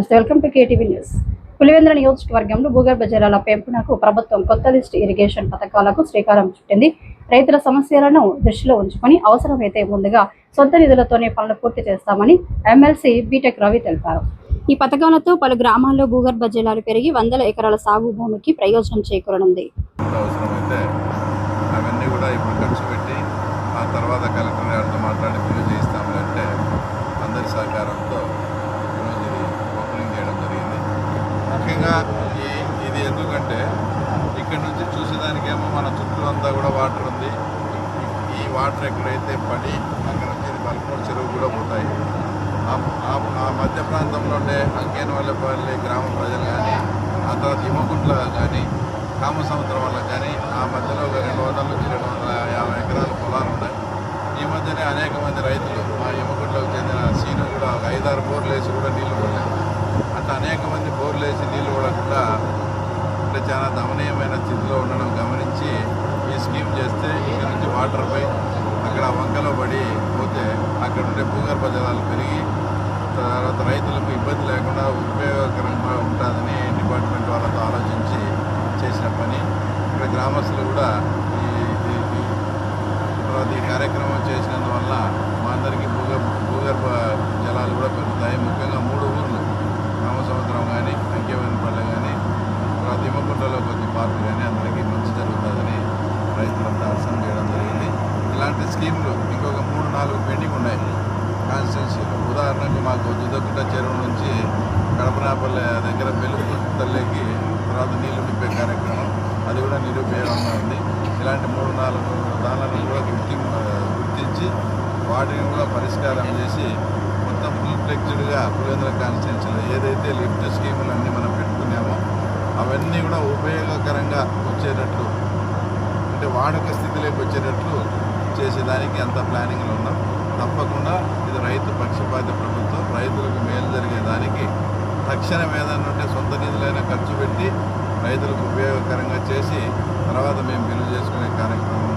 Welcome to KTV news. Pulivendula నియోజకవర్గంలో భూగర్భ జలాల పెంపునకు ప్రభుత్వం కొత్త లిస్ట్ ఇరిగేషన్ పథకాలకు శ్రీకారం చుట్టింది. రైతుల సమస్యలను దృష్టిలో ఉంచుకొని అవసరమైతే ముందుగా సొంత నిధులతోనే పనులు పూర్తి చేస్తామని ఎమ్మెల్సీ బీటెక్ రవి తెలిపారు. ఈ పథకాలతో పలు గ్రామాల్లో భూగర్భ జలాలు పెరిగి వందల ఎకరాల సాగు భూమికి ప్రయోజనం చేకూరనుంది. సహకారంతో ఓపెనింగ్ చేయడం జరిగింది. ముఖ్యంగా ఇది ఎందుకంటే ఇక్కడ నుంచి చూసేదానికేమో మన చుట్టూ అంతా కూడా వాటర్ ఉంది. ఈ వాటర్ ఎక్కడైతే పడి అక్కడ నుంచి బల్పూర్ చెరువు కూడా పోతాయి. ఆ మధ్య ప్రాంతంలో ఉండే అంకేనవల్లపల్లి గ్రామ ప్రజలు కానీ, ఆ తర్వాత హిమగుంట్ల కానీ, కామసముద్రం వల్ల కానీ ఆ మధ్యలో 200 నుంచి 250 ఎకరాల పొలాలు ఉన్నాయి. ఈ మధ్యనే అనేక మంది రైతులు మా హిమగుంట్లకు చెందిన సీను కూడా 5-6 బోర్లు వేసి కూడా నీళ్లు పడలేదు. అట్లా అనేక మంది బోర్లు వేసి నీళ్లు పడకుండా అంటే చాలా దమనీయమైన స్థితిలో ఉండడం గమనించి ఈ స్కీమ్ చేస్తే ఇక్కడ నుంచి వాటర్ పై అక్కడ వంకలో పడి పోతే అక్కడ ఉండే భూగర్భ జలాలు పెరిగి తర్వాత రైతులకు ఇబ్బంది లేకుండా ఉపయోగకరంగా ఉంటుందని డిపార్ట్మెంట్ వాళ్ళతో ఆలోచించి చేసిన పని. ఇక్కడ గ్రామస్తులు కూడా ఈ కార్యక్రమం చేసినందువల్ల మా అందరికీ భూగర్భ జలాలు కూడా పెరుగుతాయి. ముఖ్యంగా 3 ఊర్లు కామసముద్రం కానీ, అంకేవనపల్లె కానీ, తర్వాత హిమగుంటలో కొద్ది పార్కు కానీ అందరికీ మంచి జరుగుతుందని రైతులంతా అర్థం చేయడం జరిగింది. ఇలాంటి స్కీములు ఇంకొక 3-4 పెండింగ్ ఉన్నాయి కాన్స్టిట్యున్సీలో. ఉదాహరణకు మాకు దుద్దగుట్ట చెరువు నుంచి కడపనాపల్లె దగ్గర వెలుగు తల్లికి తర్వాత నీళ్లు నింపే కార్యక్రమం అది కూడా నిరుపయోగంగా ఉంది. ఇలాంటి 3-4 దానాలను కూడా గుర్తించి వాటిని కూడా పరిష్కారం చేసి మొత్తం ఫుల్ ఫ్లెక్స్డ్గా పులివెందుల కాన్స్టిట్యున్సీలో ఏదైతే లిఫ్ట్ స్కీములన్నీ మనం పెట్టుకున్నామో అవన్నీ కూడా ఉపయోగకరంగా వచ్చేటట్లు అంటే వాడక స్థితిలోకి వచ్చేటట్లు చేసేదానికి అంత ప్లానింగ్లో ఉన్నాం. తప్పకుండా ఇది రైతు పక్షపాతి ప్రభుత్వం. రైతులకు మేలు జరిగేదానికి తక్షణం ఏదైనా ఉంటే సొంత నిధులైనా ఖర్చు పెట్టి రైతులకు ఉపయోగకరంగా చేసి తర్వాత మేము బిల్లు చేసుకునే కార్యక్రమం